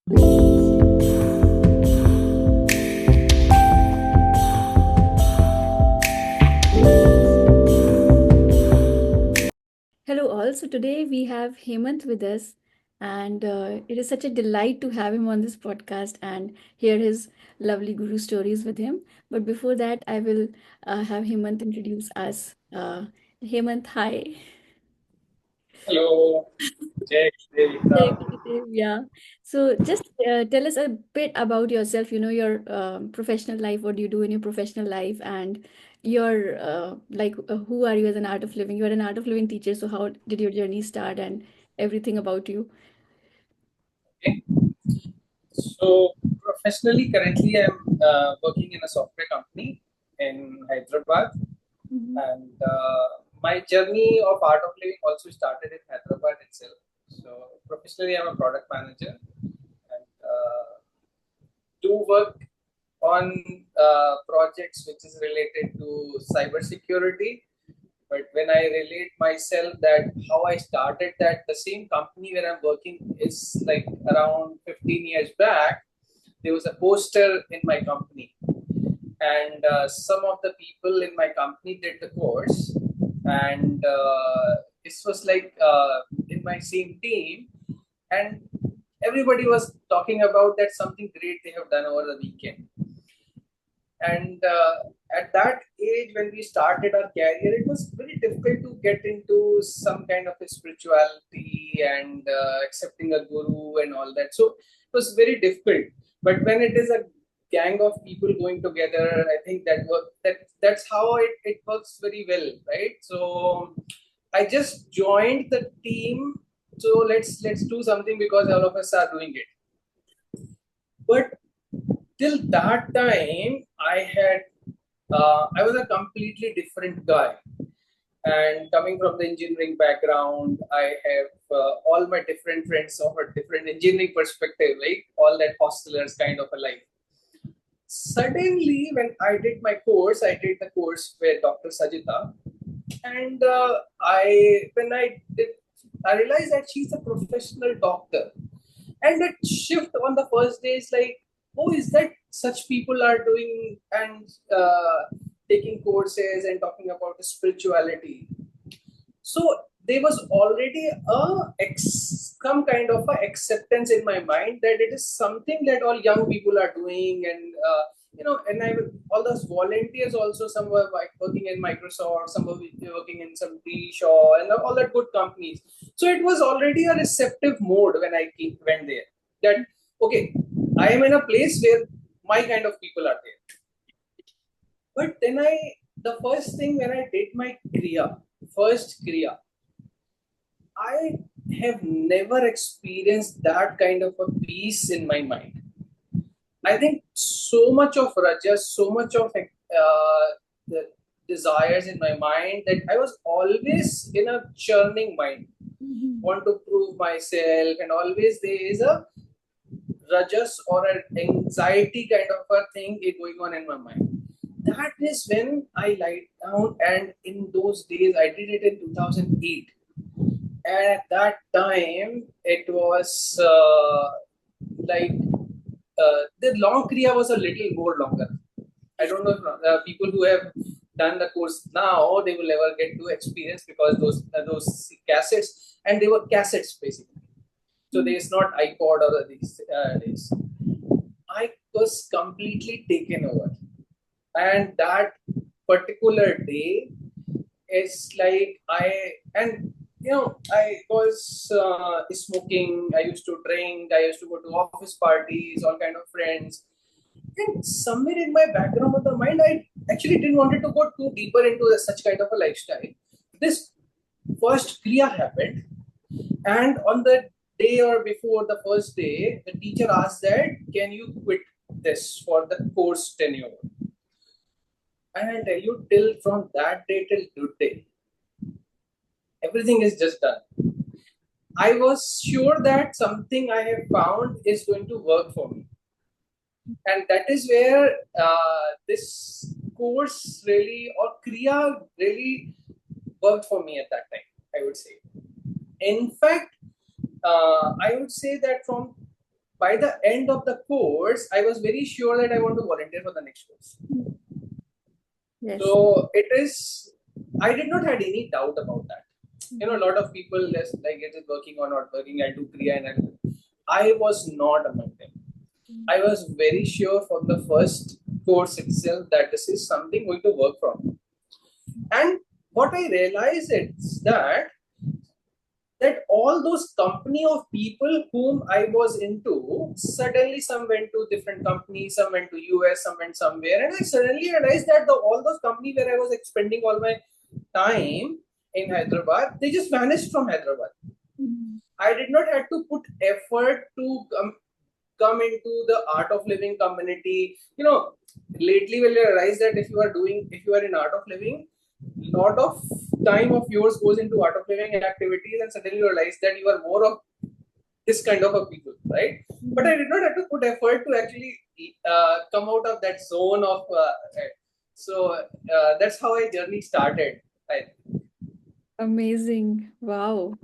Hello, all. So today we have Hemant with us, and it is such a delight to have him on this podcast and hear his lovely guru stories with him. But before that, I will have Hemant introduce us. Hemant, hi. Hello, Jay, Hey, Devika. Gurudev, yeah. So just tell us a bit about yourself, your professional life, what do you do in your professional life, and your who are you as an art of living? You're an art of living teacher, so how did your journey start and everything about you? Okay. So, professionally, currently I'm working in a software company in Hyderabad, Mhm. and my journey of art of living also started in Hyderabad itself. So, professionally, I'm a product manager and do work on projects which is related to cyber security. But when I relate myself that how I started that, the same company where I'm working is like around 15 years back, there was a poster in my company. And some of the people in my company did the course. And this was like in my same team. And everybody was talking about that something great they have done over the weekend. And at that age, when we started our career, it was very difficult to get into some kind of a spirituality and accepting a guru and all that. So it was very difficult. But when it is a gang of people going together, I think that's how it works very well, right? So I just joined the team. So let's do something because all of us are doing it. But till that time, I was a completely different guy. And coming from the engineering background, I have all my different friends of a different engineering perspective, like all that hostelers kind of a life. Suddenly, when I did my course, I did the course with Dr. Sajita, and I when I did, I realized that she's a professional doctor, and that shift on the first day is like, oh, is that such people are doing and taking courses and talking about spirituality. So there was already some kind of a acceptance in my mind that it is something that all young people are doing. And and all those volunteers also, some were like working in Microsoft, some were working in some tea shop and all that good companies. So it was already a receptive mode when went there, that okay, I am in a place where my kind of people are there. But then the first thing when I did my first kriya, I have never experienced that kind of a peace in my mind. I think so much of rajas, so much of the desires in my mind, that I was always in a churning mind, Mhm. want to prove myself, and always there is a rajas or an anxiety kind of a thing going on in my mind. That is when I lied down, and in those days I did it in 2008. And at that time, it was like the long kriya was a little more longer. I don't know if people who have done the course now, they will ever get to experience, because those cassettes, and they were cassettes basically. So there is not iPod or these days. I was completely taken over, and that particular day is like I was smoking, I used to drink, I used to go to office parties, all kind of friends. And somewhere in my background of the mind, I actually didn't want to go too deeper into such kind of a lifestyle. This first kriya happened, and on the day or before the first day, the teacher asked that, can you quit this for the course tenure? And I tell you, till from that day till today, everything is just done. I was sure that something I have found is going to work for me. And that is where this course really, or Kriya really worked for me at that time, I would say. In fact, I would say that from by the end of the course, I was very sure that I want to volunteer for the next course. Yes. So it is, I did not had any doubt about that. You know, a lot of people just like it is working or not working, I'll do Kriya and I was not among them. I was very sure from the first course itself that this is something going to work from. And what I realized is that all those company of people whom I was into, suddenly some went to different companies, some went to US, some went somewhere, and I suddenly realized that all those companies where I was spending all my time in Hyderabad, they just vanished from Hyderabad. I did not have to put effort to come into the art of living community. You know, lately when you realize that if you are in art of living, lot of time of yours goes into art of living activities, and suddenly you realize that you are more of this kind of a people, right? But I did not have to put effort to actually come out of that zone of. That's how my journey started. Amazing. Wow.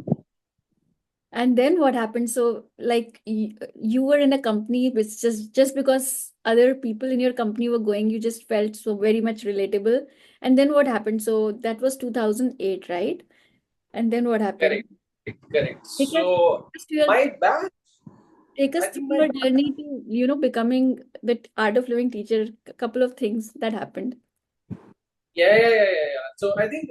And then what happened? So, like, you were in a company which just because other people in your company were going, you just felt so very much relatable. And then what happened? So that was 2008, right? And then what happened? Correct, correct. Take us, So just your, my batch, take us I through think my your journey to, becoming the art of living teacher. A couple of things that happened. Yeah. So I think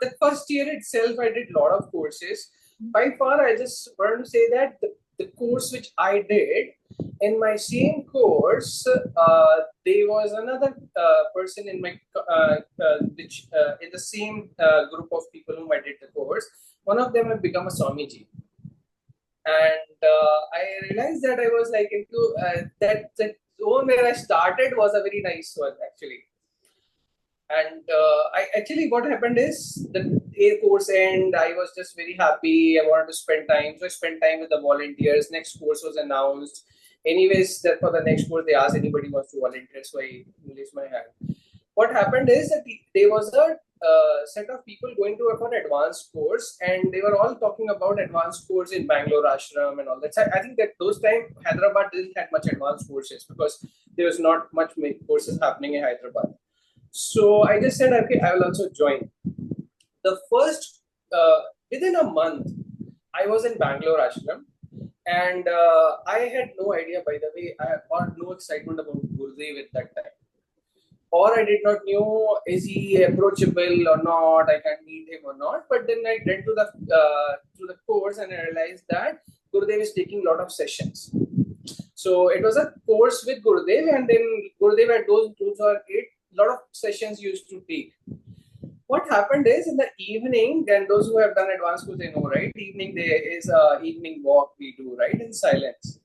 the first year itself, I did a lot of courses. By far, I just want to say that the course which I did, in my same course, there was another person in my which in the same group of people whom I did the course. One of them had become a Swamiji, and I realized that I was like into that zone where I started was a very nice one actually. And I actually, what happened is the A course end. I was just very happy. I wanted to spend time, so I spent time with the volunteers. Next course was announced. Anyways, that for the next course, they asked anybody wants to volunteer, so I raised my hand. What happened is that there was a set of people going to for advanced course, and they were all talking about advanced course in Bangalore ashram and all that. So I think that those time Hyderabad didn't have much advanced courses because there was not much courses happening in Hyderabad. So I just said, okay, I will also join. The first, within a month, I was in Bangalore ashram, and I had no idea, by the way, or no excitement about Gurudev at that time. Or I did not know is he approachable or not, I can meet him or not. But then I went to the course and I realized that Gurudev is taking a lot of sessions. So it was a course with Gurudev, and then Gurudev had those or eight lot of sessions used to take. What happened is in the evening, then those who have done advanced course, they know, right? Evening there is a evening walk we do, right, in silence.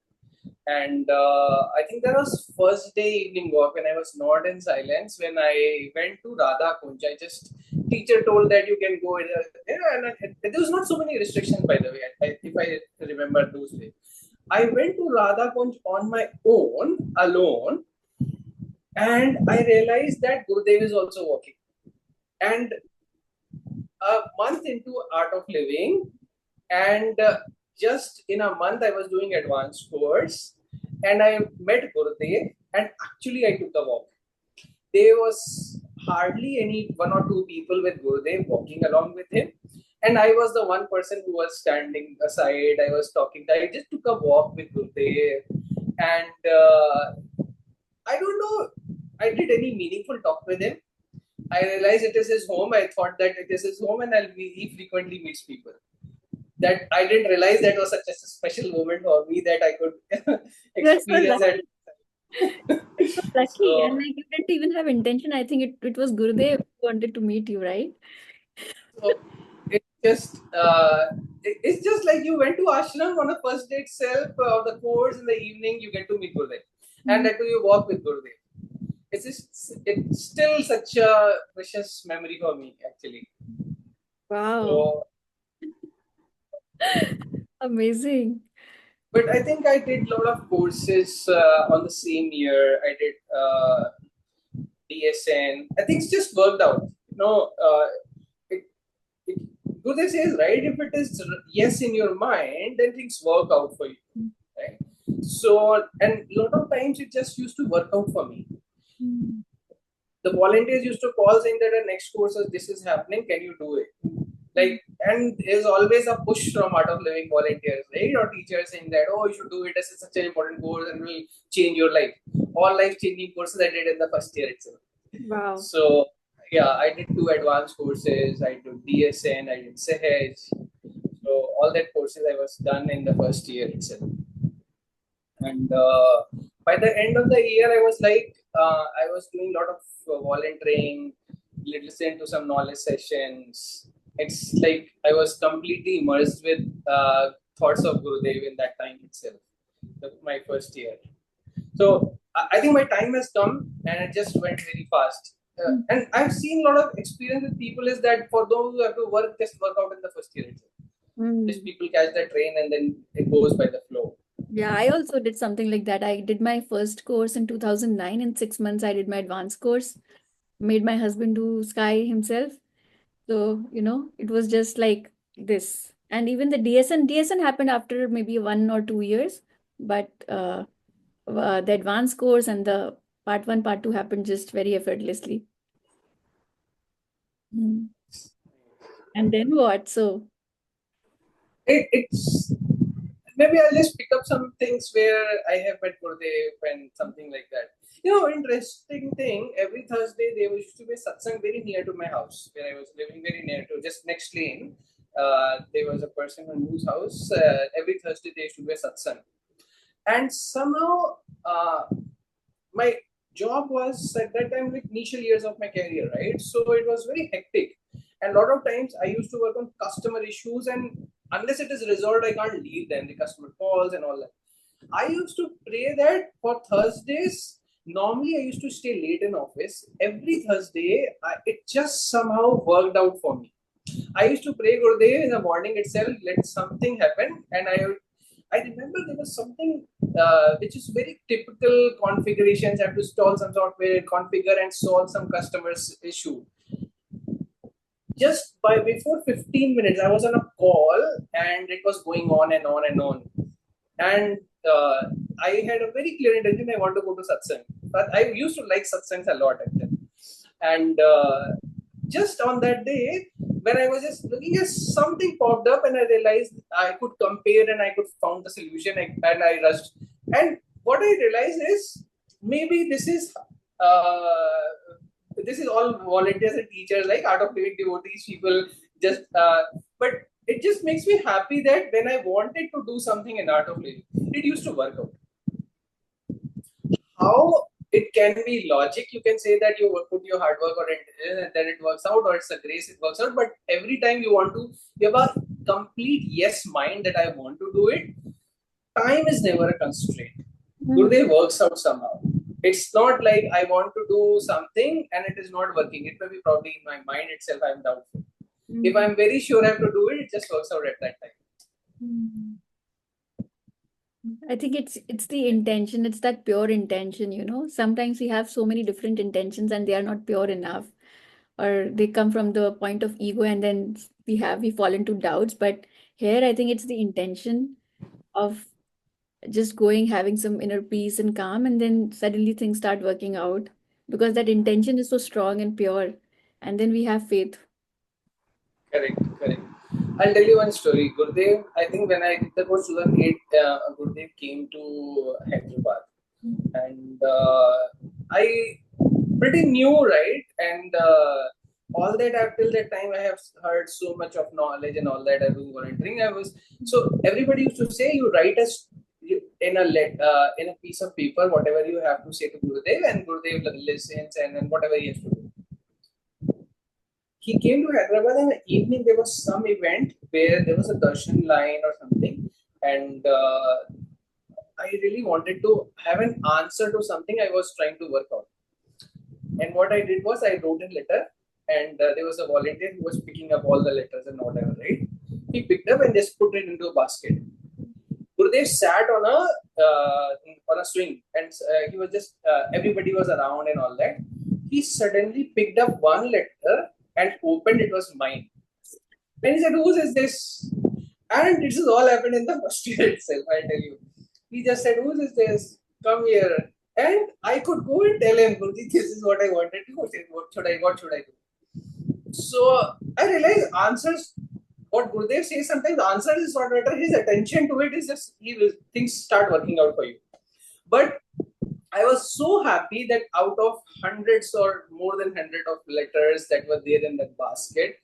And I think that was first day evening walk when I was not in silence. When I went to Radha Kunj, I just teacher told that you can go and there was not so many restrictions, by the way. If I remember those days, I went to Radha Kunj on my own, alone, and I realized that Gurudev is also walking. And a month into art of living, and just in a month I was doing advanced course, and I met Gurudev, and actually I took a walk. There was hardly any one or two people with Gurudev walking along with him, and I was the one person who was standing aside. I was talking. I just took a walk with Gurudev, and I don't know. I did any meaningful talk with him. I realized it is his home. I thought that it is his home, and he frequently meets people. That I didn't realize that was such a special moment for me that I could You're so experience it. lucky. You're so lucky. And So, like you didn't even have intention. I think it was Gurudev who wanted to meet you, right? so it's just it's just like you went to ashram on a first day itself of the course in the evening. You get to meet Gurudev, and Mhm. that too you walk with Gurudev. It's still such a precious memory for me actually. Wow. So, Amazing. but I think I did a lot of courses on the same year. I did DSN. I think it's just worked out. It, it, Gurudev says, right, if it is yes in your mind, then things work out for you, right? So, and a lot of times it just used to work out for me. Mm. The volunteers used to call saying that the next course is this is happening, can you do it? Like, and there's always a push from art of living volunteers, right? Or teachers saying that, oh, you should do it, this is such an important course and will change your life. All life changing courses I did in the first year itself. Wow. So yeah, I did 2 advanced courses, I did DSN, I did Sahaj. So all that courses I was done in the first year itself. And by the end of the year, I was like, I was doing a lot of volunteering, listening to some knowledge sessions. It's like I was completely immersed with thoughts of Gurudev in that time itself, my first year. So I think my time has come and it just went very fast. Mm. And I've seen a lot of experience with people is that for those who have to work, just work out in the first year itself. Just Mm. people catch the train and then it goes by the flow. Yeah, I also did something like that. I did my first course in 2009. In 6 months, I did my advanced course, made my husband do Sky himself. So, it was just like this. And even the DSN happened after maybe 1 or 2 years. But the advanced course and the part one, part two happened just very effortlessly. Mm. And then what? So, It's maybe I'll just pick up some things where I have met Gurudev and something like that. Interesting thing. Every Thursday there used to be a satsang very near to my house where I was living, very near to just next lane. There was a person in whose house every Thursday there used to be a satsang, and somehow my job was at that time like initial years of my career, right? So it was very hectic, and a lot of times I used to work on customer issues, and unless it is resolved, I can't leave them. The customer calls and all that. I used to pray that for Thursdays. Normally, I used to stay late in office. Every Thursday, it just somehow worked out for me. I used to pray Gurudev in the morning itself, let something happen. And I remember there was something which is very typical configurations. I have to install some software, configure and solve some customer's issue. Just by before 15 minutes, I was on a call and it was going on and on and on. And I had a very clear intention I want to go to satsang. But I used to like satsangs a lot actually. And just on that day, when I was just looking at something popped up and I realized I could compare and I could found the solution and I rushed. And what I realized is maybe this is all volunteers and teachers like art of living devotees people just but it just makes me happy that when I wanted to do something in art of living, it used to work out. How it can be logic, you can say that you put your hard work on it and then it works out, or it's a grace, it works out. But every time you have a complete yes mind that I want to do it, time is never a constraint. mm, Gurudev works out somehow. It's not like I want to do something and it is not working. It may be probably in my mind itself I'm doubtful. If mm, I'm very sure I have to do it, it just works out at that time. mm. I think it's the intention, it's that pure intention. Sometimes we have so many different intentions and they are not pure enough, or they come from the point of ego and then we fall into doubts. But here I think it's the intention of just going, having some inner peace and calm, and then suddenly things start working out because that intention is so strong and pure, and then we have faith. Correct, correct. I'll tell you one story. Gurudev, I think when I did the course 2008, Gurudev came to Hyderabad. And I pretty new, right? And all that up till that time, I have heard so much of knowledge and all that. I was volunteering. So everybody used to say, you write us in a piece of paper whatever you have to say to Gurudev, and Gurudev listens and whatever he has to do. He came to Hyderabad in the evening. There was some event where there was a darshan line or something, and I really wanted to have an answer to something I was trying to work out. And what I did was I wrote a letter, and there was a volunteer who was picking up all the letters and whatever, right? He picked up and just put it into a basket. Gurudev sat on a swing, and he was just everybody was around and all that. He suddenly picked up one letter and opened. It was mine, and he said, "Whose is this?" And this is all happened in the first year itself. I tell you. He just said, "Who is this? Come here." And I could go and tell him, "Guruji, this is what I wanted to do. What should I do?" So I realized answers. What Gurudev says sometimes answer is not better. His attention to it is just things start working out for you. But I was so happy that out of hundreds or more than hundred of letters that were there in that basket,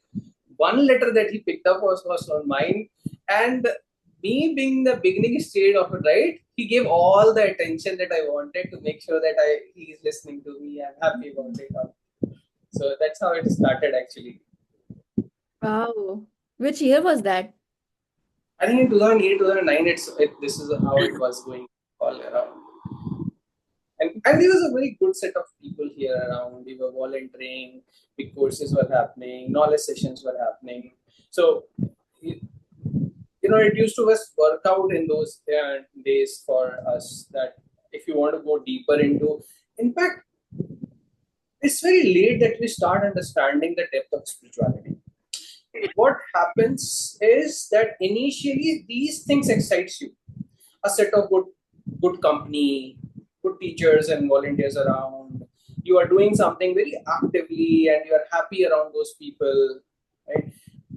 one letter that he picked up was on mine. And me being the beginning stage of it, right? He gave all the attention that I wanted to make sure that he is listening to me. I'm happy about it. So that's how it started actually. Wow. Which year was that? I think in 2008, 2009, this is how it was going all around. And there was a very good set of people here around. We were volunteering, big courses were happening, knowledge sessions were happening. So, it used to just work out in those days for us that if you want to go deeper into, in fact, it's very late that we start understanding the depth of spirituality. What happens is that initially these things excites you. A set of good company, good teachers and volunteers around. You are doing something very actively and you are happy around those people, right?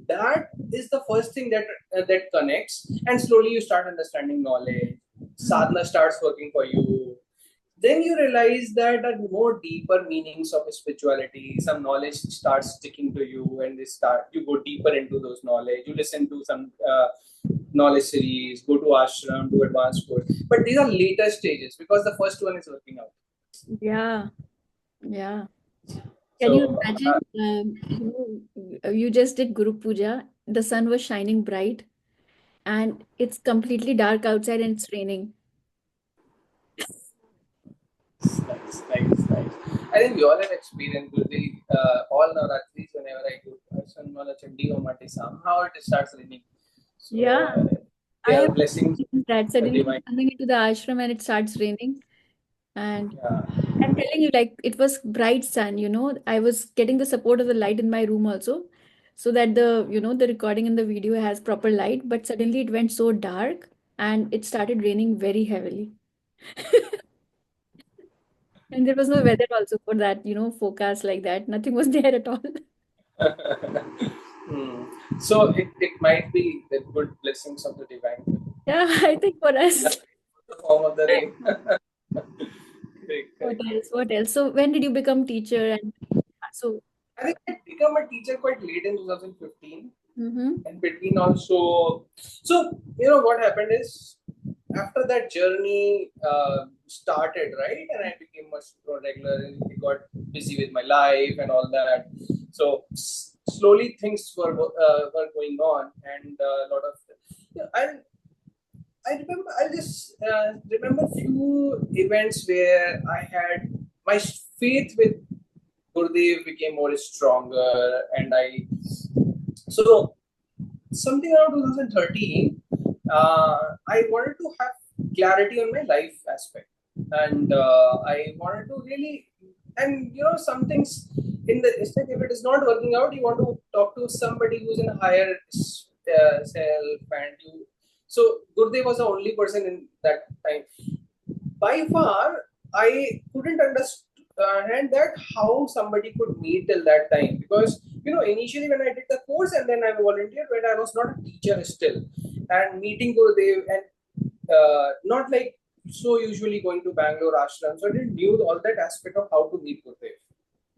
That is the first thing that connects, and slowly you start understanding knowledge. Mm. Sadhana starts working for you. Then you realize that the more deeper meanings of spirituality, some knowledge starts sticking to you, and you go deeper into those knowledge. You listen to some knowledge series, go to ashram, do advanced course. But these are later stages because the first one is working out. Yeah, yeah. Can you So imagine? You just did Guru Puja. The sun was shining bright, and it's completely dark outside, and it's raining. nice. I think we all have experienced Gurdi, all Navratris whenever I do Sanmala Chandi or Mati, somehow it starts raining. So Yeah, they I are have blessings experienced that. of the Suddenly, divine. coming into the ashram and it starts raining, and Yeah. I'm telling you, like it was bright sun. I was getting the support of the light in my room also, so that the recording and the video has proper light. But suddenly it went so dark, and it started raining very heavily. And there was no weather also for that forecast like that. Nothing was there at all. Hmm. So it might be the good blessings of the divine. Yeah, I think for Yeah, us. the form of the rain. Correct, What correct. else? What else? So when did you become teacher? And so, I think I became a teacher quite late in 2015. mm-hmm. And between also, so what happened is after that journey started, right, and I became much more regular and I got busy with my life and all that. So slowly things were going on, and a lot of I remember I just remember few events where I had my faith with Gurdev became more stronger, and so something around 2013, I wanted to have clarity on my life aspect, and I wanted to really, and some things in the estate, if it is not working out, you want to talk to somebody who's in a higher self, and you. So Gurdev was the only person in that time. By far, I couldn't understand that how somebody could meet till that time, because initially when I did the course and then I volunteered, when I was not a teacher still, and meeting Gurudev, and not like so usually going to Bangalore ashram, so I didn't knew all that aspect of how to meet Gurudev.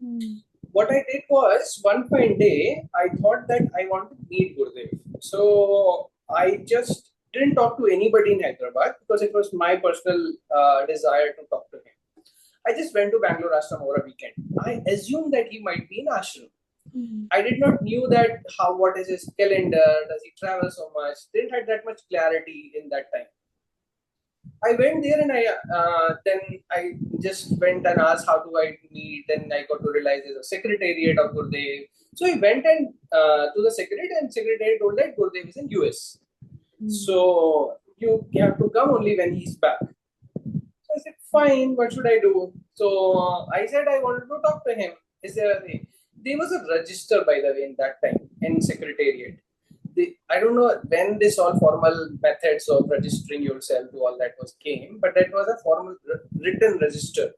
Mm. What I did was one fine day, I thought that I want to meet Gurudev. So I just didn't talk to anybody in Hyderabad because it was my personal desire to talk to him. I just went to Bangalore ashram over a weekend. I assumed that he might be in ashram. Mm. I did not knew that what is his calendar, does he travel so much? Didn't have that much clarity in that time. I went there and I then I just went and asked how do I meet. Then I got to realize there's a secretariat of Gurdev. So I went and to the secretariat, and secretariat told that Gurdev is in US. Mm. So you have to come only when he's back. So I said, fine, what should I do? So I said I wanted to talk to him. Is there a way? There was a register, by the way, in that time in secretariat. I don't know when this all formal methods of registering yourself to all that was came, but that was a formal written register.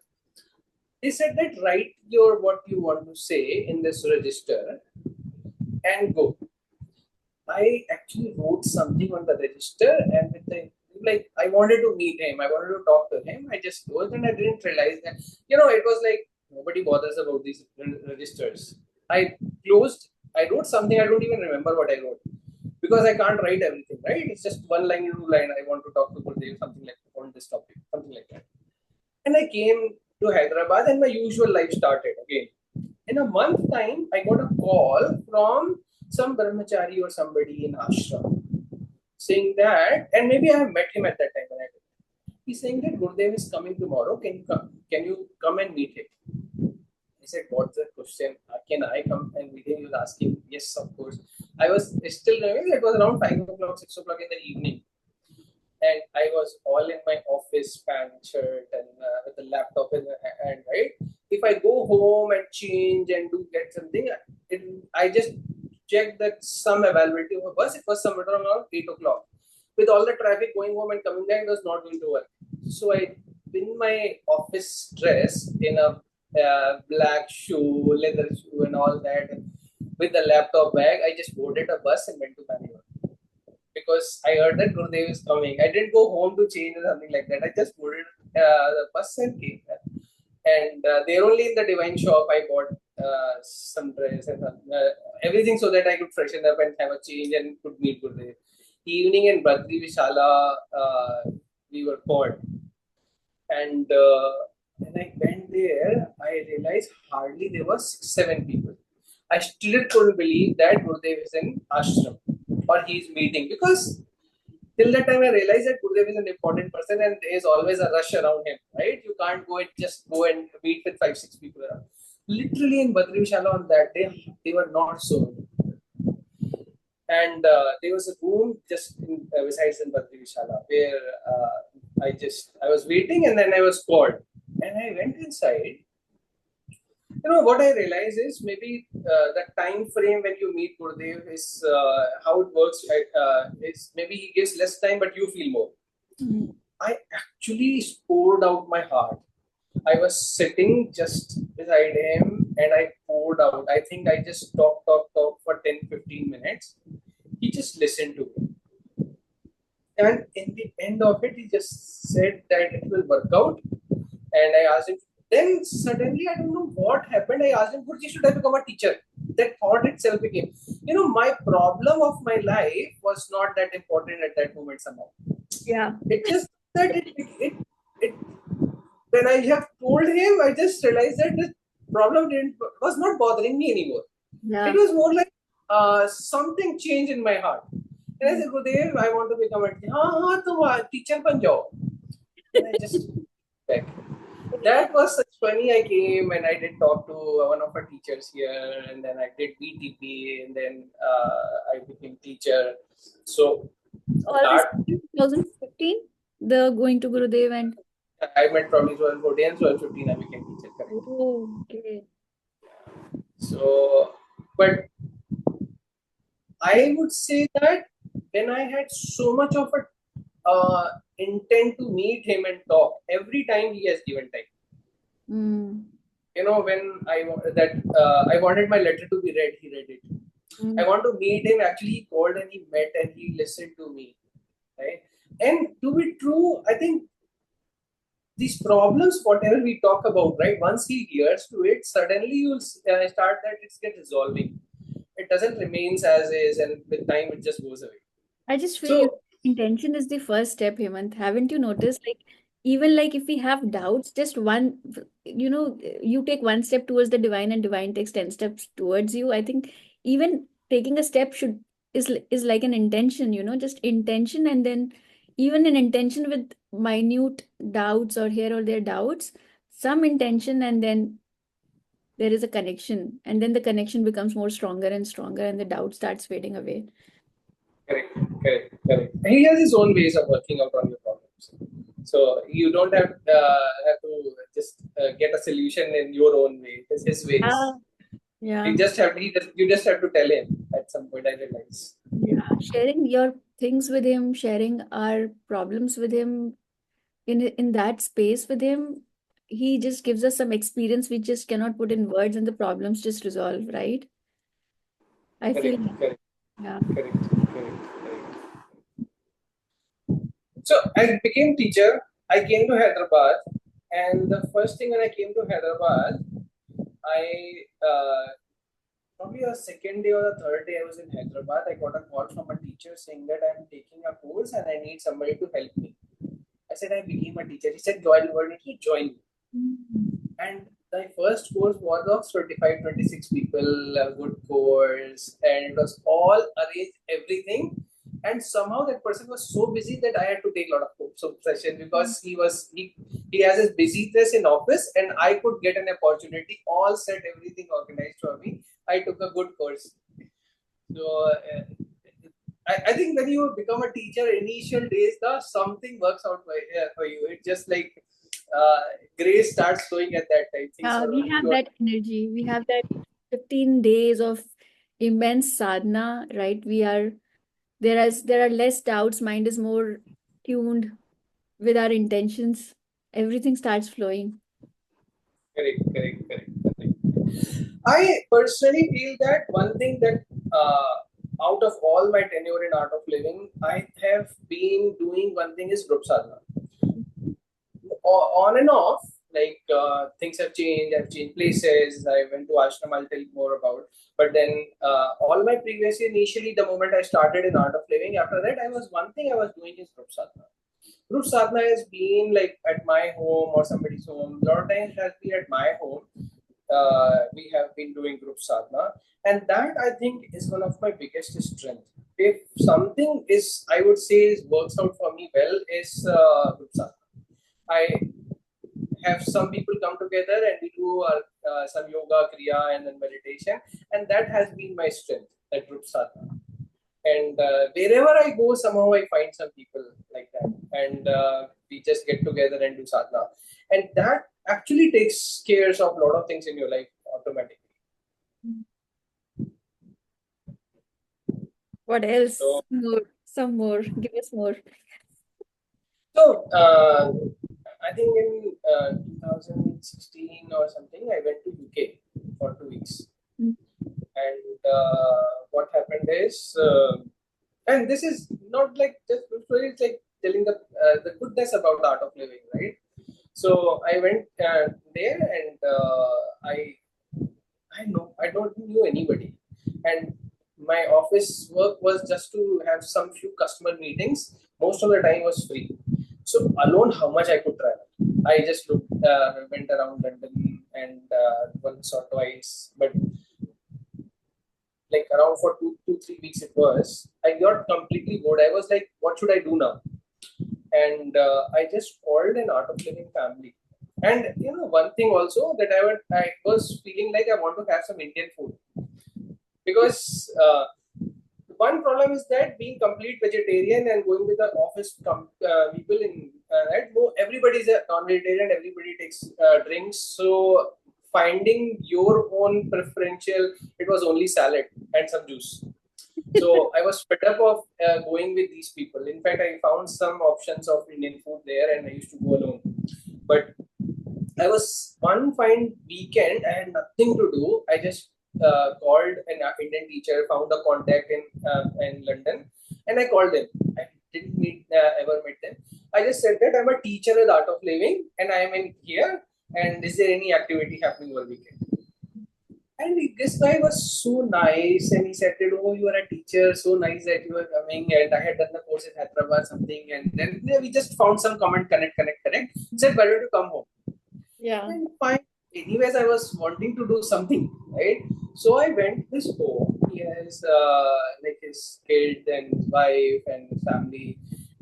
They said that write your what you want to say in this register and go. I actually wrote something on the register, and with the like I wanted to meet him, I wanted to talk to him. I just closed and I didn't realize that it was like nobody bothers about these registers. I closed. I wrote something. I don't even remember what I wrote because I can't write everything. Right? It's just one line, two line. I want to talk to Gurdev, something like on this topic, something like that. And I came to Hyderabad, and my usual life started again. In a month time, I got a call from some brahmachari or somebody in ashram saying that, and maybe I have met him at that time when I did. He's saying that Gurudev is coming tomorrow. Can you come? Can you come and meet him? I said, what's the question? Can I come and meet him? He was asking, yes, of course. I was still remembering it was around 5 o'clock, 6 o'clock in the evening. And I was all in my office pant shirt and with the laptop in the hand, right? If I go home and change and do get something, I just checked that some availability of a bus. It was somewhere around 8 o'clock. With all the traffic going home and coming back, it was not going to work. So I, in my office dress, in a black shoe, leather shoe, and all that, and with the laptop bag, I just boarded a bus and went to Bangalore because I heard that Gurudev is coming. I didn't go home to change or something like that. I just boarded the bus and came there. And there only in the Divine shop, I bought some dress and everything so that I could freshen up and have a change and could meet Gurudev. Evening in Badri Vishala, we were called. And when I went there, I realized hardly there were 6, 7 people. I still couldn't believe that Gurudev is in ashram or he's meeting because till that time I realized that Gurudev is an important person and there is always a rush around him, right? You can't go and just go and meet with 5, 6 people around. Literally in Badri Vishala on that day, they were not so many. And there was a room just besides in Badri Vishala where I was waiting and then I was called and I went inside. What I realize is maybe the time frame when you meet Gurudev is how it works. Is maybe he gives less time, but you feel more. Mm-hmm. I actually poured out my heart. I was sitting just beside him and I poured out. I think I just talked for 10, 15 minutes. He just listened to me. And in the end of it, he just said that it will work out. And I asked him, then suddenly, I don't know what happened. I asked him, Guruji, should I become a teacher? That thought itself became, my problem of my life was not that important at that moment somehow. Yeah. It just that it when I have told him, I just realized that this problem was not bothering me anymore. Yeah. It was more like something changed in my heart. And I said, Gurudev, I want to become a teacher ban jao. And I just back. That was such funny. I came and I did talk to one of our teachers here, and then I did BTP, and then I became teacher. So all this 2015, the going to Gurudev and I met probably 2014 and 2015 I became teacher. Correct. Oh, okay. So, but I would say that when I had so much of a intent to meet him and talk, every time he has given time. Mm. When I wanted my letter to be read, he read it. Mm. I want to meet him. Actually, he called and he met and he listened to me. Right? And to be true, I think these problems, whatever we talk about, right? Once he hears to it, suddenly you'll start that it's get resolving. It doesn't remains as is, and with time it just goes away. I just feel intention is the first step, Hemant. Haven't you noticed? Like, even like if we have doubts, just one, you take one step towards the divine and divine takes 10 steps towards you. I think even taking a step is like an intention, just intention, and then even an intention with minute doubts or here or there doubts, some intention, and then there is a connection, and then the connection becomes more stronger and stronger, and the doubt starts fading away. Correct. He has his own ways of working out on your problems. So you don't have to just get a solution in your own way. It's his ways. Yeah. You just have to tell him at some point. I realize. Yeah. sharing your things with him, sharing our problems with him, in that space with him, he just gives us some experience we just cannot put in words, and the problems just resolve, right? I feel Correct, that. correct, Yeah. correct, correct, correct. So I became teacher. I came to Hyderabad, and the first thing when I came to Hyderabad, I probably a second day or the third day I was in Hyderabad, I got a call from a teacher saying that I'm taking a course and I need somebody to help me. I said I became a teacher. He said, join, why don't you join me? Mhm. And my first course was of 25, 26 people, a good course, and it was all arranged, everything. And somehow that person was so busy that I had to take a lot of session because he has his busyness in office, and I could get an opportunity, all set, everything organized for me. I took a good course. So I think when you become a teacher, initial days, the something works out for you. It's just like uh, grace starts flowing at that time. Things Yeah, are we have you are that energy. We have that 15 days of immense sadhana, right? There are less doubts, mind is more tuned with our intentions. Everything starts flowing. correct, correct, correct, correct. I personally feel that one thing that out of all my tenure in Art of Living, I have been doing one thing is group sadhana. On and off, like things have changed. I've changed places. I went to ashram. I'll tell you more about. But then all my previous initially, the moment I started in Art of Living, after that, I was one thing I was doing is group sadhana. Group sadhana has been like at my home or somebody's home. A lot of times it has been at my home. We have been doing group sadhana, and that I think is one of my biggest strength. If something is, I would say, works out for me well, is group sadhana. I have some people come together and we do some yoga, kriya, and then meditation, and that has been my strength. That group sadhana, and wherever I go, somehow I find some people like that, and we just get together and do sadhana, and that actually takes care of a lot of things in your life automatically. What else? So, More, some more. Give us more. so I think in 2016 or something, I went to UK for 2 weeks, Mm. and what happened is, and this is not like just story, it's like telling the goodness about the art of living, right? So I went there, and I don't knew anybody, and my office work was just to have some few customer meetings. Most of the time was free, so alone how much I could travel. I just went around London and once or twice, but like around for 2 3 weeks it was. I got completely bored. I was like, what should I do now? And I just called an Art of Living family. And one thing also that I was feeling like I want to have some Indian food, because one problem is that being complete vegetarian and going with the office people in right, no, everybody is a non-vegetarian, everybody takes drinks, so finding your own preferential, it was only salad and some juice. So I was fed up of going with these people. In fact, I found some options of Indian food there, and I used to go alone. But I was one fine weekend, I had nothing to do. I just called an Indian teacher, found a contact in London, and I called them. I didn't ever meet them. I just said that I'm a teacher at Art of Living, and I am in here. And is there any activity happening over weekend? And this guy was so nice, and he said, "Oh, you are a teacher. So nice that you are coming." And I had done the course in Hyderabad, something, and then we just found some common connect. Said, "Why don't you come home?" Yeah. And fine. Anyways, I was wanting to do something, right? So I went to his home. He has like his kid and his wife and his family,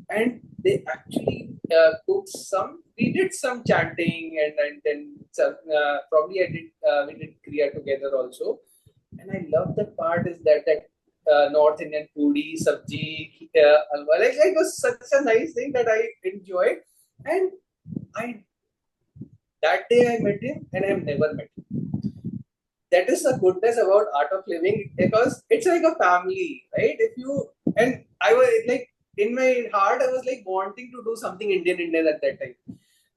and they actually cooked some. We did some chanting, and then some, probably I did. We did kriya together also, and I love the part is that North Indian puri, sabji, halwa. Like it was such a nice thing that I enjoyed, and I that day I met him, and I have never met him. That is the goodness about Art of Living, because it's like a family, right? If you And I was like, in my heart, I was like wanting to do something Indian at that time.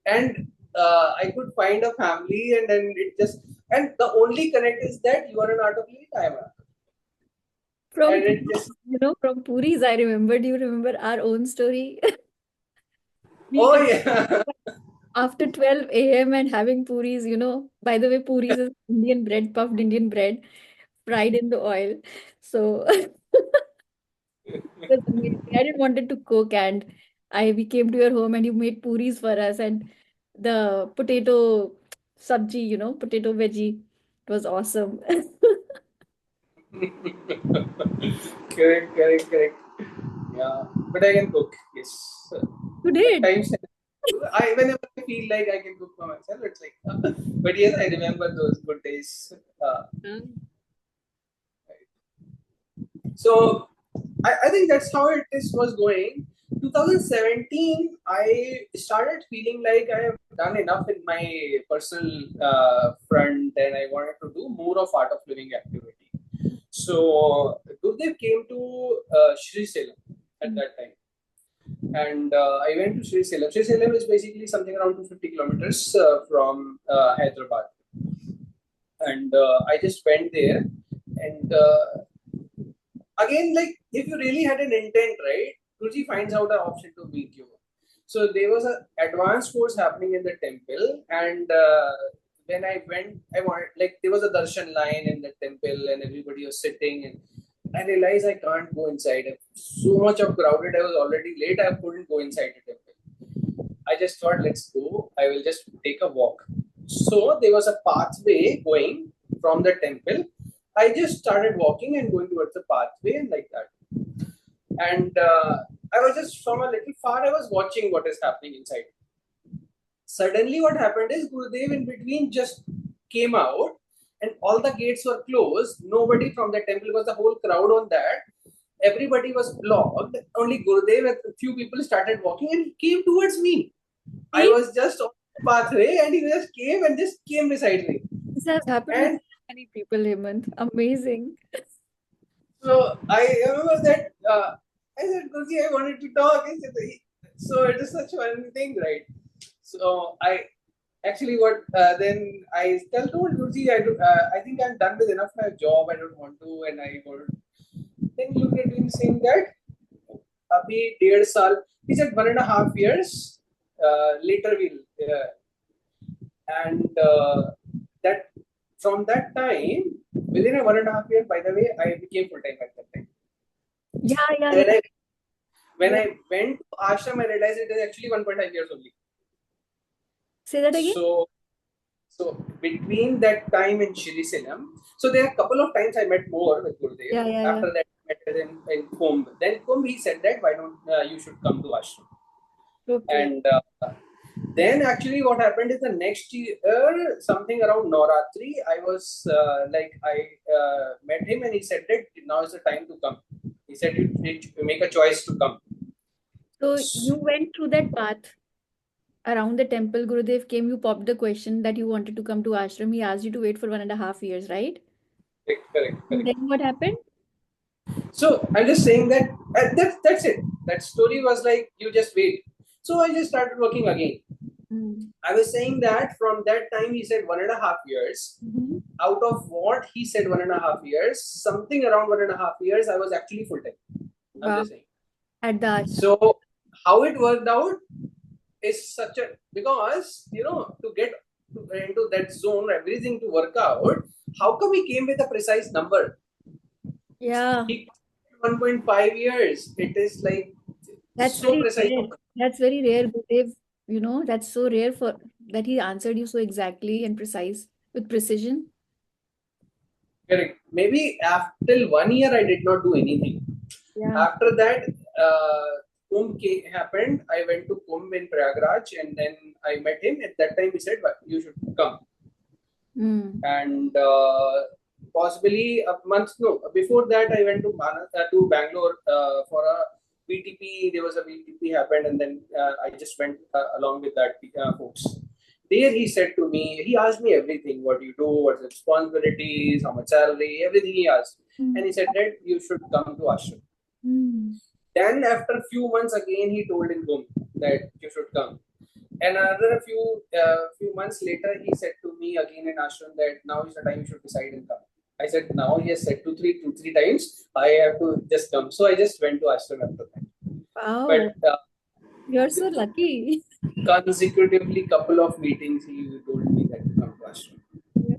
And I could find a family, and then it just, and the only connect is that you are an art of living, I am an art of From living. And it just, from Puris, I remember. Do you remember our own story? We oh come yeah. after 12 a.m. and having puris. By the way, puris is Indian bread, puffed Indian bread, fried in the oil. So it was amazing. I didn't wanted to cook, and we came to your home and you made puris for us, and the potato sabji, potato veggie. It was awesome. Correct. Yeah, but I can cook. Yes, You at did. times I whenever I feel like I can cook for myself, it's like. But yes, I remember those good days. Uh, Mm. so I think that's how it is was going. 2017, I started feeling like I have done enough in my personal front, and I wanted to do more of art of living activity. So Gurdev came to Sri Salem at Mm. that time, and I went to Sri Salem. Sri Salem is basically something around 250 kilometers from Hyderabad, and I just went there, and again, like if you really had an intent, right, Guruji finds out an option to meet you. So there was an advanced course happening in the temple, and when I went, I wanted, like, there was a darshan line in the temple, and everybody was sitting, and I realized I can't go inside. So much of crowded, I was already late. I couldn't go inside the temple. I just thought, let's go. I will just take a walk. So there was a pathway going from the temple. I just started walking and going towards the pathway and like that. And I was just from a little far, I was watching what is happening inside. Suddenly, what happened is Gurudev in between just came out, and all the gates were closed. Nobody from the temple was the whole crowd on that. Everybody was blocked. Only Gurudev and a few people started walking, and he came towards me. I See, was just on the pathway, and he just came beside me. this has happened with And many people, Hemant. Amazing. so I remember that I said, Guruji, I wanted to talk. He said, so it is such one thing, right? So I actually what then I told Guruji, I think I'm done with enough my job. I don't want to, and I want. Then he looked at him saying that, "Abhi 1.5 saal." He said 1.5 years. Later we'll and that from that time within a 1.5 year. By the way, I became full time at that time. Yeah, yeah, When yeah. I when Yeah. I went to ashram, I realized it is actually 1.5 years only. Say that again. So so between that time in Shri Sinam, so there are a couple of times I met more with Gurudev. Yeah, yeah, yeah. After that, I met with him in Kumbh. Then Kumbh, he said that why don't you should come to ashram. Okay. And then actually what happened is the next year, something around Navratri, I was I met him and he said that now is the time to come. He said you need to make a choice to come. So you went through that path around the temple. Gurudev came, you popped the question that you wanted to come to ashram. He asked you to wait for 1.5 years, right? And Correct. then what happened? So I'm just saying that that's it. That story was like you just wait. So I just started working again. Mm. I was saying that from that time he said 1.5 years. Mhm. Out of what he said 1.5 years, something around 1.5 years, I was actually full time. I'm Wow. just saying. At the ashram. So how it worked out is such a because to get into that zone, everything to work out. How come he came with a precise number? Yeah, He 1.5 years. It is like that's so very precise. rare. That's very rare, Gurudev. That's so rare for that he answered you so exactly and precise with precision. Correct. Maybe after 1 year, I did not do anything. Yeah. After that, happened. I went to Kumbh in Prayagraj, and then I met him. At that time, he said, "But you should come." Mm. And possibly a month, no, before that, I went to Bangalore for a VTP. There was a VTP happened, and then I just went along with that folks. There, he said to me, he asked me everything: what you do, what's the responsibilities, how much salary, everything he asked. And Mm. he said that you should come to ashram. Mm. Then after a few months again he told in room that you should come. And another few months later he said to me again in ashram that now is the time you should decide and come. I said now he has said two three times I have to just come. So I just went to ashram after that. Wow, But you're so lucky. consecutively couple of meetings he told me that to come to ashram. Yeah.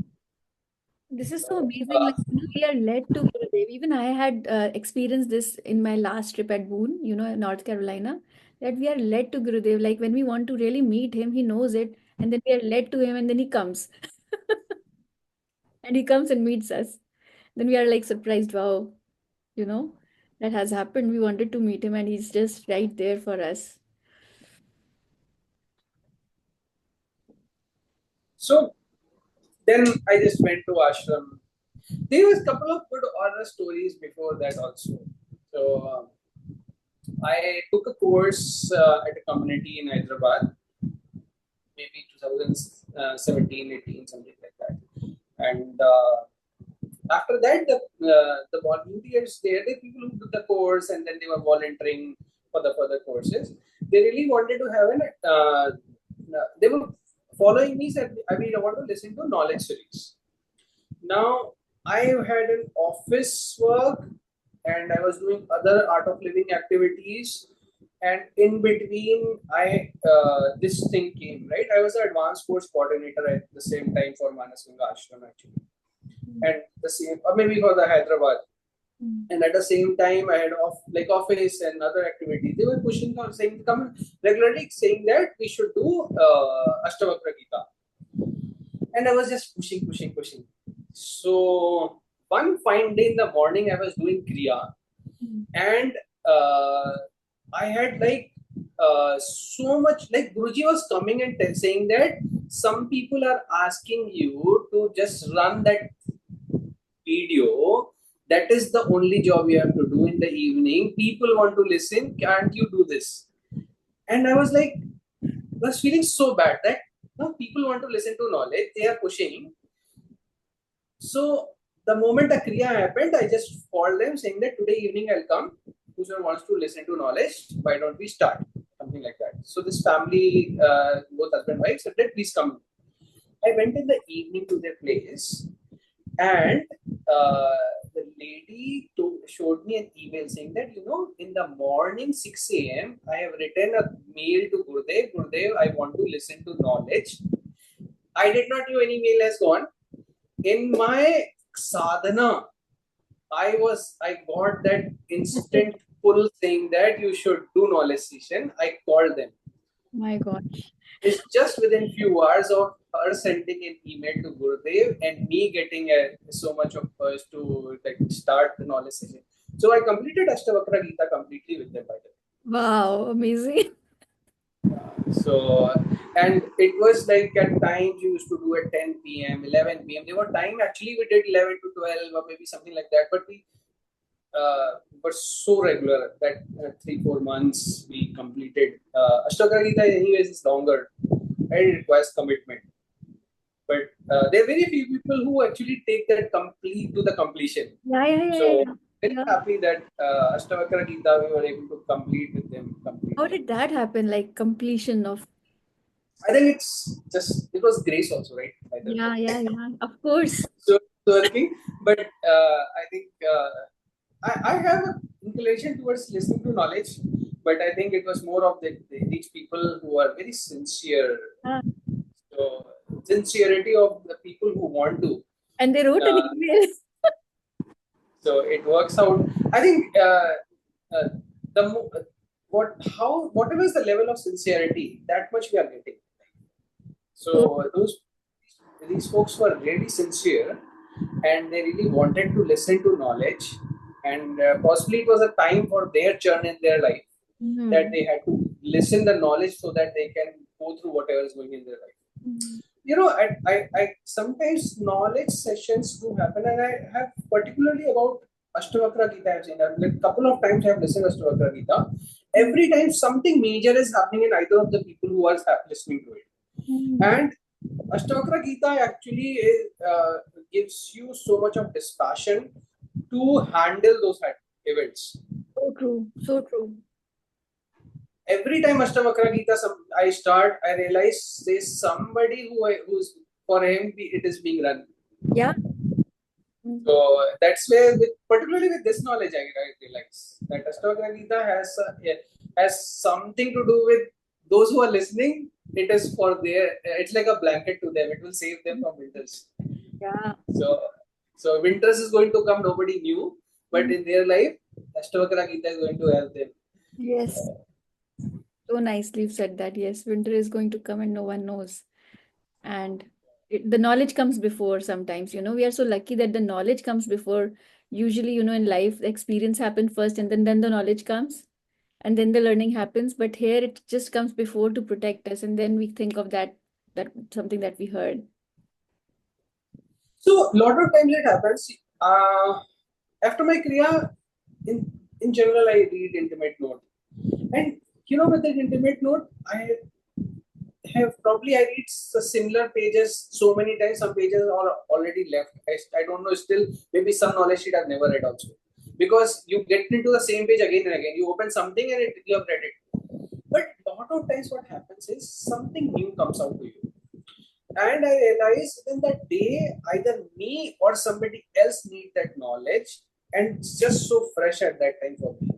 This is so So, amazing. Like, we are led to Gurudev. Even I had experienced this in my last trip at Boone, North Carolina, that we are led to Gurudev. Like, when we want to really meet him, he knows it, and then we are led to him, and then he comes. And he comes and meets us. Then we are like surprised, wow, you know, that has happened. We wanted to meet him, and he's just right there for us. so then I just went to ashram. There was a couple of good horror stories before that also. So I took a course at a community in Hyderabad, maybe 2017, 18, something like that. And after that, the volunteers there, the people who took the course and then they were volunteering for the further courses, they really wanted to have they were following me, said, I mean, I want to listen to knowledge series. Now, I had an office work and I was doing other art of living activities. And in between, I this thing came, right? I was an advanced course coordinator at the same time for Manasganga Ashram actually, Mm. and the same, or maybe for the Hyderabad. Mm. And at the same time, I had office and other activities. They were pushing on saying, come regularly saying that we should do Ashtavakra Gita, and I was just pushing, pushing, pushing. So one fine day in the morning, I was doing Kriya, Mm. and I had so much, like Guruji was coming and saying that some people are asking you to just run that video. That is the only job you have to do in the evening. People want to listen. Can't you do this? And I was like, was feeling so bad that no, people want to listen to knowledge. They are pushing. So the moment the Kriya happened, I just called them saying that today evening I'll come. Whoever wants to listen to knowledge, why don't we start? Something like that. So this family, both husband and wife, said that please come. I went in the evening to their place, and the lady showed me an email saying that, in the morning 6 a.m., I have written a mail to Gurudev. Gurudev, I want to listen to knowledge. I did not know any mail has gone. In my sadhana, I got that instant pull saying that you should do knowledge session. I called them. My gosh. It's just within few hours of her sending an email to Gurudev and me getting so much of us to start the knowledge session. So I completed Ashtavakra Gita completely with them by the way. Wow, amazing. So, and it was like at times you used to do at 10 p.m., 11 p.m. There were time actually we did 11 to 12 or maybe something like that, but we were so regular that 3 4 months we completed. Ashtavakra Gita, anyways, is longer and it requires commitment. But there are very few people who actually take that complete to the completion. Yeah, yeah, yeah, yeah, So yeah. very Yeah. happy that Ashtavakra Gita we were able to complete with them How completely. did that happen? Like completion of. I think it's just it was grace also, right? Either Yeah, yeah, yeah. Of course. so working, but I think I have an inclination towards listening to knowledge, but I think it was more of these people who are very sincere. Yeah. So sincerity of the people who want to. And they wrote an Uh, email. so it works out. I think uh, the mo- what how whatever is the level of sincerity, that much we are getting. So, So these folks were really sincere, and they really wanted to listen to knowledge, and possibly it was a time for their churn in their life that mhm, they had to listen the knowledge so that they can go through whatever is going in their life. mhm. I sometimes knowledge sessions do happen, and I have particularly about Ashtavakra Gita. I've seen that like a couple of times I have listened to Ashtavakra Gita. Every time something major is happening in either of the people who are listening to it, Mhm. and Ashtavakra Gita actually gives you so much of dispassion to handle those events. So true. So true. Every time Ashtavakra Gita I start, I realize there's somebody who's for him it is being run. Yeah. Mm. So that's where, particularly with this knowledge, I realize that Ashtavakra Gita has something to do with those who are listening. It is for their. It's like a blanket to them. It will save them from winters. Yeah. So, so winters is going to come. Nobody knew, but Mm. in their life, Ashtavakra Gita is going to help them. Yes. So nicely you've said that. Yes, winter is going to come and no one knows. And the knowledge comes before sometimes. We are so lucky that the knowledge comes before. Usually, in life, the experience happens first and then the knowledge comes and then the learning happens. But here it just comes before to protect us. And then we think of that something that we heard. So, lot of times it happens. After my Kriya, in general, I read intimate note, and with that intimate note, I read similar pages so many times. Some pages are already left. I don't know. Still, maybe some knowledge sheet I've never read also, because you get into the same page again and again. You open something and you have read it. But lot of times, what happens is something new comes out to you. And I realized then that day, either me or somebody else need that knowledge, and it's just so fresh at that time for me.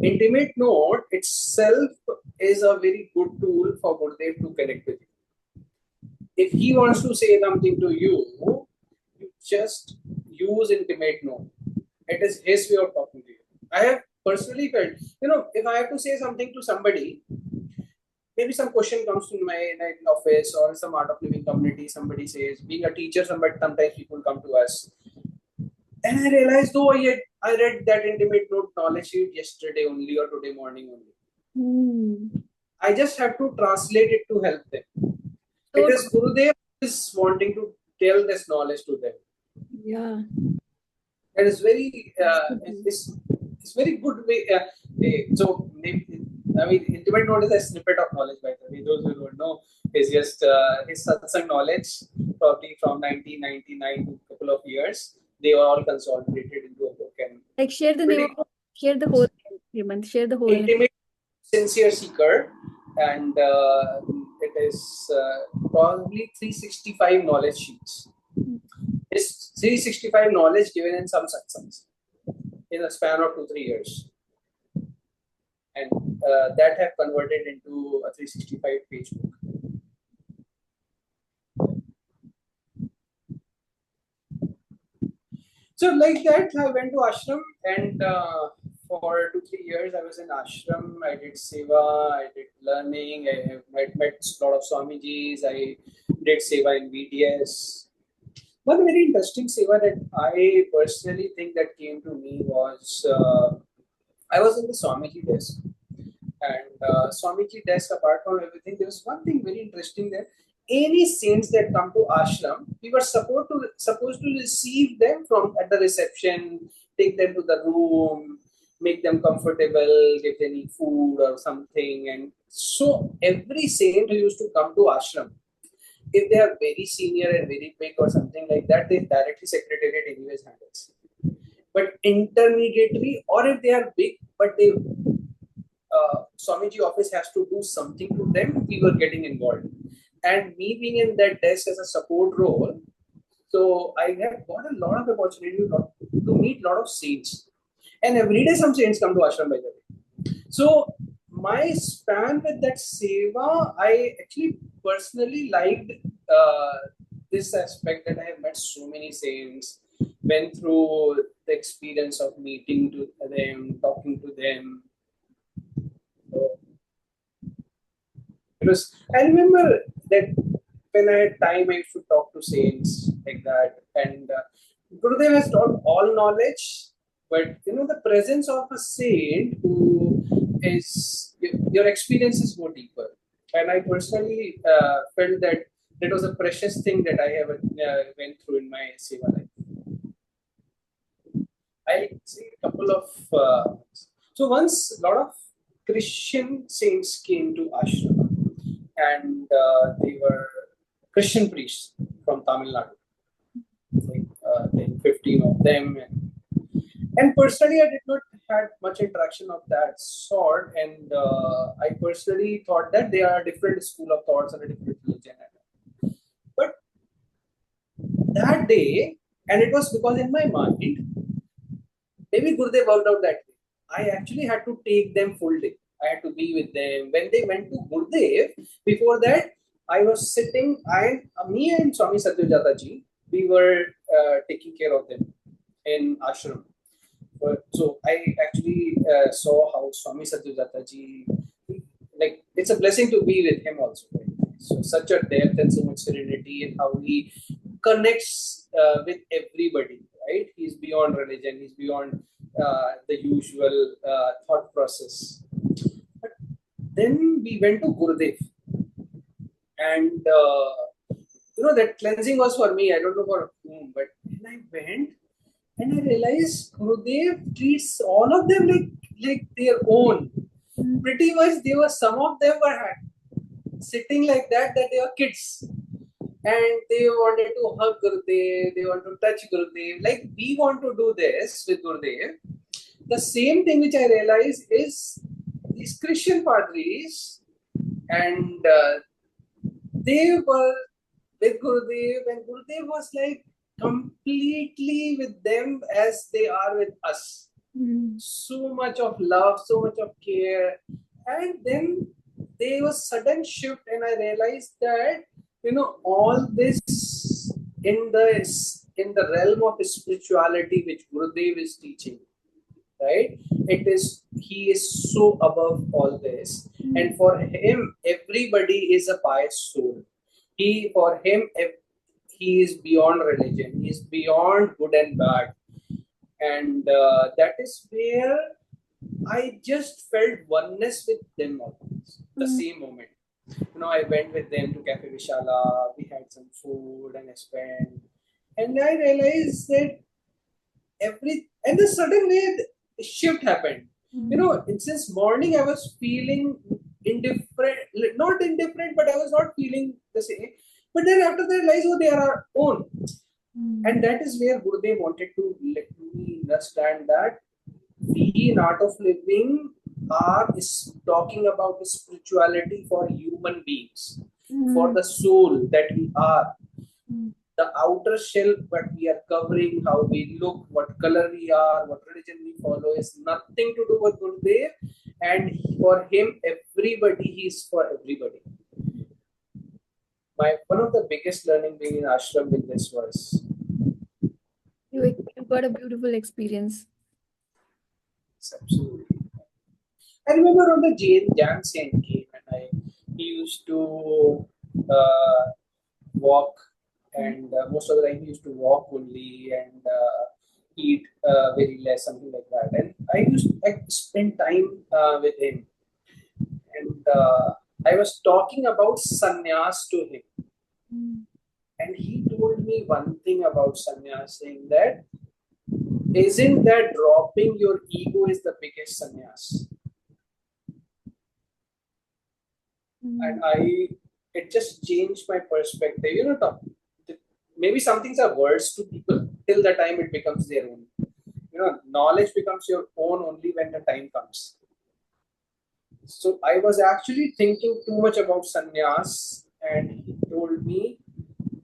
Intimate note itself is a very good tool for Gurudev to connect with you. If he wants to say something to you, you just use intimate note. It is his way of talking to you. I have personally felt, if I have to say something to somebody, maybe some question comes to my office or some art of living community, somebody says, being a teacher, sometimes people come to us. And I realized, oh, yet I read that intimate note knowledge sheet yesterday only or today morning only. Hmm. I just have to translate it to help them. It So is Gurudev who is wanting to tell this knowledge to them. yeah. That is very, So true. it's very good way. So maybe, I mean, intimate note is a snippet of knowledge, by the way. Those who don't know, is just his satsang knowledge, probably from 1999 to a couple of years. They were all consolidated into a book and Like share the name pretty of share the whole name, Hemant. Share the whole name. intimate, sincere seeker, and it is probably 365 knowledge sheets. It's 365 knowledge given in some satsangs in a span of 2-3 years, and that have converted into a 365 page book. So like that, I went to ashram, and for 2-3 years I was in ashram. I did seva, I did learning. I met a lot of Swamijis. I did seva in VDS. One very interesting seva that I personally think that came to me was I was in the Swamiji desk, and Swamiji desk, apart from everything, there was one thing very interesting there. Any saints that come to ashram, we were supposed to receive them from at the reception, take them to the room, make them comfortable, give them any food or something. And so every saint who used to come to ashram, if they are very senior and very big or something like that, they directly secretariat anyways handles. But intermediary, or if they are big but they Swamiji office has to do something to them, we were getting involved. And me being in that desk as a support role, so I have got a lot of opportunity to meet a lot of saints. And every day some saints come to ashram, by the way. So my span with that seva, I actually personally liked this aspect that I have met so many saints, went through the experience of meeting to them, talking to them. So it was. I remember that when I had time, I used to talk to saints like that. And Gurudev has taught all knowledge, but the presence of a saint who is your experiences go deeper. And I personally felt that that was a precious thing that I have went through in my seva life. I see a couple of. So once a lot of Christian saints came to ashram, and they were Christian priests from Tamil Nadu, like 10, 15 of them. And personally, I did not had much interaction of that sort, and I personally thought that they are a different school of thoughts and a different religion. But that day, and it was because in my mind, maybe Gurudev worked out that day. I actually had to take them full day. I had to be with them. When they went to Gurudev, before that, I was sitting, me and Swami Satyajata ji, we were taking care of them in ashram. So I actually saw how Swami Satyajata ji, like, it's a blessing to be with him also. Right? So such a depth and so much serenity in how he connects with everybody, right? He's beyond religion, he's beyond the usual thought process. But then we went to Gurudev, and that cleansing was for me. I don't know for whom, but when I went and I realized Gurudev treats all of them like their own. Pretty much, they were some of them were sitting like that they were kids. And they wanted to hug Gurudev, they want to touch Gurudev. Like we want to do this with Gurudev. The same thing which I realized is these Christian padris, and they were with Gurudev, and Gurudev was like completely with them as they are with us. So much of love, so much of care. And then there was sudden shift, and I realized that all this in the realm of spirituality which Gurudev is teaching, right? He is so above all this, and for him everybody is a pious soul. For him, he is beyond religion, he is beyond good and bad. And that is where I just felt oneness with them always, the same moment. I went with them to Cafe Vishala, we had some food and I spent, and I realized that and the sudden way the shift happened. Since morning I was feeling indifferent, not indifferent, but I was not feeling the same. But then after that, I realized, they are our own. And that is where Gurudev wanted to let me understand that we in Art of Living are talking about spirituality for human beings, for the soul that we are. The outer shell, what we are covering, how we look, what color we are, what religion we follow, is nothing to do with Gurudev. And for him, everybody, he is for everybody. One of the biggest learning being in ashram with this was you got a beautiful experience. Absolutely. I remember on the Jan Saint came, and he used to walk, and most of the time he used to walk only and eat very less, something like that. And I used to spend time with him, and I was talking about sannyas to him, and he told me one thing about sannyas, saying that isn't that dropping your ego is the biggest sannyas. And it just changed my perspective. Maybe some things are words to people till the time it becomes their own. Knowledge becomes your own only when the time comes. So I was actually thinking too much about sannyas, and he told me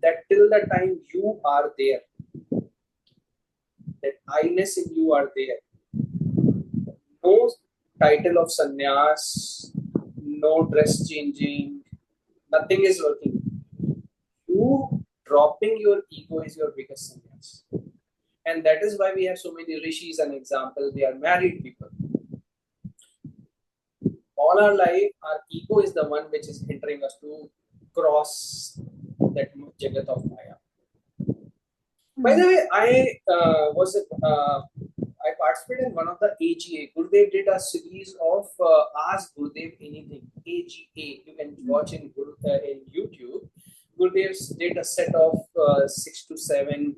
that till the time you are there, that I-ness in you are there, no title of sannyas, no dress changing, nothing is working. You dropping your ego is your biggest sannyas. And that is why we have so many rishis. An example, they are married people. All our life, our ego is the one which is hindering us to cross that jagat of Maya. By the way, I participated in one of the AGA. Gurudev did a series of Ask Gurudev Anything. AGA. You can watch in YouTube. Gurudev did a set of 6 to 7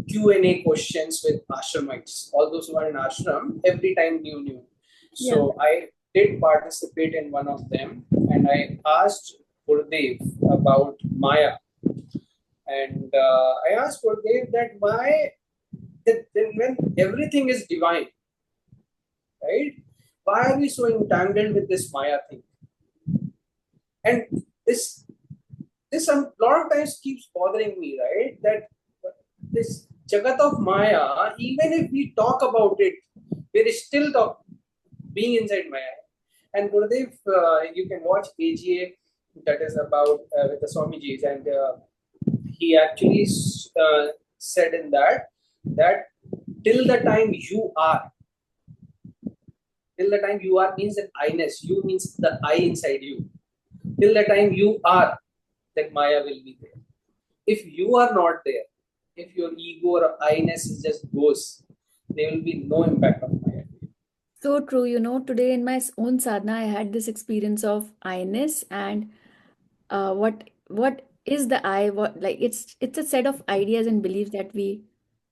Q&A questions with ashramites. All those who are in ashram, every time new. So I did participate in one of them, and I asked Gurudev about Maya. And I asked Gurudev that when everything is divine, right? Why are we so entangled with this Maya thing? And this a lot of times keeps bothering me, right? That this Jagat of Maya, even if we talk about it, we're still being inside Maya. And Gurudev, you can watch AGA, that is about with the Swamijis, and he actually said in that till the time you are, till the time you are means an I-ness, you means the I inside you. Till the time you are, that Maya will be there. If you are not there, if your ego or I-ness is just ghost, there will be no impact of Maya. So true. Today in my own sadhana, I had this experience of I-ness and what is the I? What, like, it's a set of ideas and beliefs that we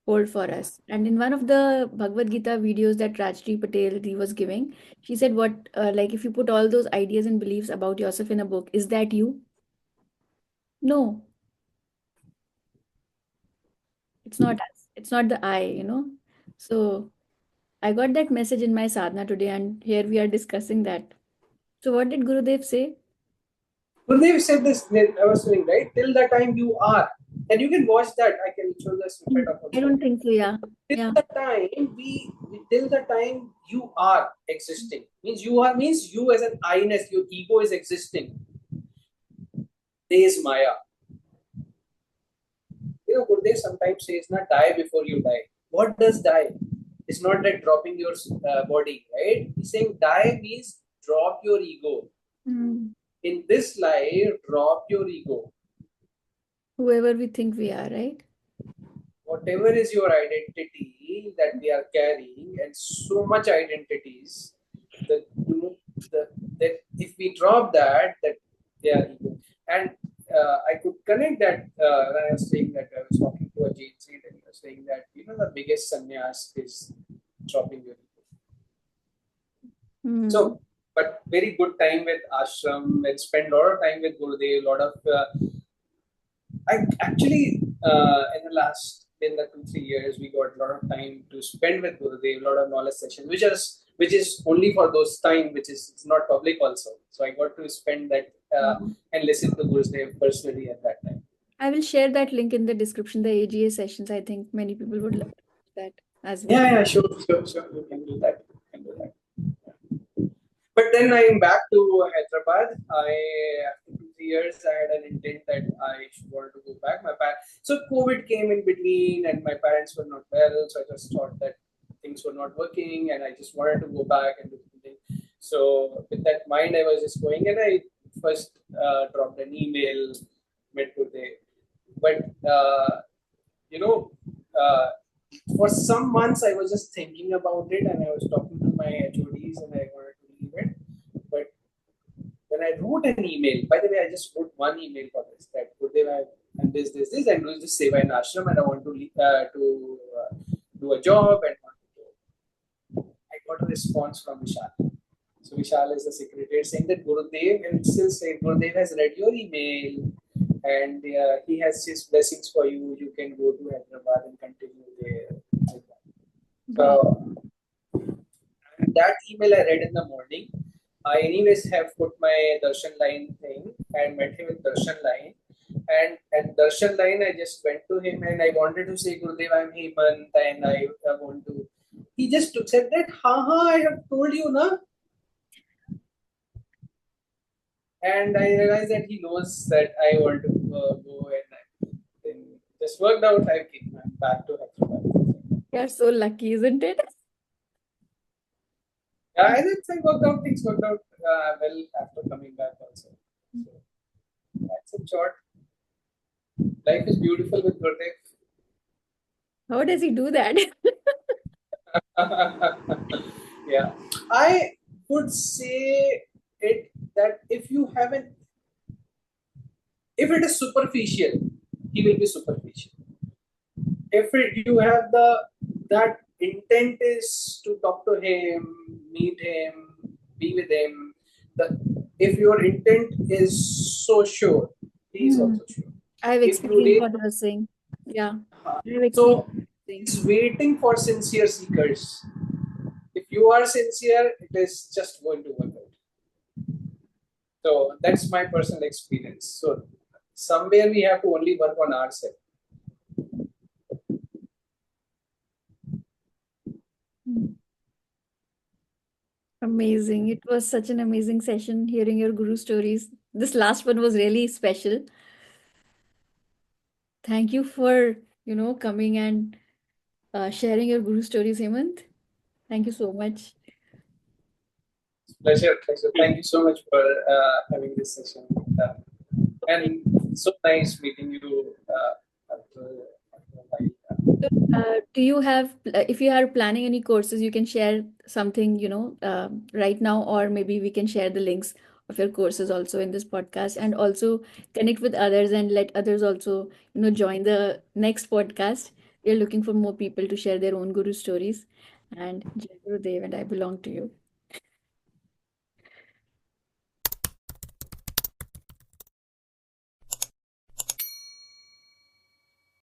hold for us. And in one of the Bhagavad Gita videos that Rajri Patel he was giving, she said, "What like if you put all those ideas and beliefs about yourself in a book, is that you? No, it's not us. It's not the I. So I got that message in my sadhana today, and here we are discussing that. So what did Gurudev say? Gurudev said this, I was saying, right? Till the time you are. And you can watch that. I can show the snippet of I also. don't think so. Yeah, Till yeah. the time till the time you are existing. Means you are means you as an I-ness, your ego is existing. There is Maya. Gurudev sometimes says, not die before you die. What does die? It's not that dropping your body, right? He's saying die means drop your ego. Mm. In this life, drop your ego. Whoever we think we are, right? Whatever is your identity that we are carrying, and so much identities, that that if we drop that they are ego. And I could connect that when I was saying that I was talking to a Jain saint, and he was saying that the biggest sannyas is dropping your ego. Hmm. So, but very good time with ashram and spend a lot of time with Gurudev. A lot of I actually in the 2 3 years we got a lot of time to spend with Gurudev, a lot of knowledge sessions, which is only for those time, which is it's not public also. So I got to spend that Wow. and listen to Gurudev personally at that time. I will share that link in the description, the AGA sessions. I think many people would love that as well. Yeah, yeah, sure. You can do that. You can do that. But then I'm back to Hyderabad. After 2 3 years, I had an intent that I should want to go back. So COVID came in between, and my parents were not well. So I just thought that things were not working, and I just wanted to go back and do something. So with that mind, I was just going, and I first dropped an email, met today. But you know, uh, for some months, I was just thinking about it, and I was talking to my HODs, and I wanted to leave it. But when I wrote an email, by the way, I just wrote one email for this that Gurudev, and this, I'm doing this Seva in Ashram, and I want to do a job, and I got a response from Vishal. So Vishal is the secretary saying that Gurudev, and still saying Gurudev has read your email, and he has his blessings for you. You can go to Hyderabad and continue there. Like that. Wow. So that email I read in the morning. I anyways have put my darshan line thing and met him in darshan line. And at darshan line, I just went to him and I wanted to say, Gurudev, I'm Hemant, and I want to. He just said that, ha, I have told you, na. And I realized that he knows that I want to go, and then just worked out. I came back to Hyderabad. You're so lucky, isn't it? Yeah, I think worked out. Things worked out well after coming back also. So that's in short. Life is beautiful with Gurudev. How does he do that? Yeah, I would say it that if it is superficial, he will be superficial. If you have that intent is to talk to him, meet him, be with him, the if your intent is so sure, he is Hmm. also sure. I've If you experienced really, what you're saying. Yeah, I've experienced so what you're saying. he's waiting for sincere seekers. If you are sincere, it is just going to work out. So that's my personal experience. So somewhere we have to only work on ourselves. Mm. Amazing. It was such an amazing session hearing your guru stories. This last one was really special. Thank you for, coming and sharing your guru stories, Hemant. Thank you so much. Pleasure, pleasure. Thank you so much for having this session. Okay. And so nice meeting you after a while. So, do you have, if you are planning any courses, you can share something, right now, or maybe we can share the links of your courses also in this podcast and also connect with others and let others also, join the next podcast. We are looking for more people to share their own guru stories. And Jai Gurudev and I belong to you.